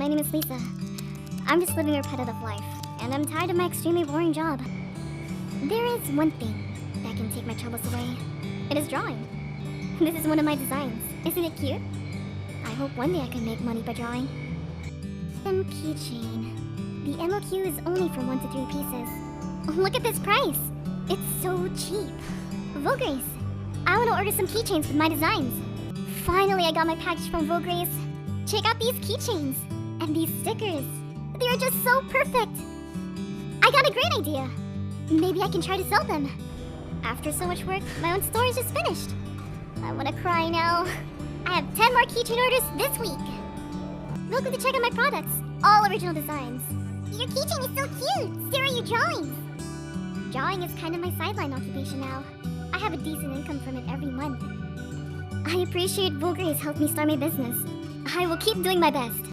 my name is Lisa. I'm just living a repetitive life, and I'm tired of my extremely boring job. There is one thing that can take my troubles away. It is drawing. This is one of my designs. Isn't it cute? I hope one day I can make money by drawing. Keychain. The MOQ is only for 1 to 3 pieces. Look at this price! It's so cheap. Vograce, I want to order some keychains with my designs. Finally, I got my package from Vograce. Check out these keychains and these stickers. They are just so perfect. I got a great idea. Maybe I can try to sell them. After so much work, my own store is just finished. I want to cry now. I have 10 more keychain orders this week. Welcome to check out my products. All original designs. Your keychain is so cute. Stare at your drawings. Drawing is kind of my sideline occupation now. I have a decent income from it every month. I appreciate Vograce helped me start my business. I will keep doing my best.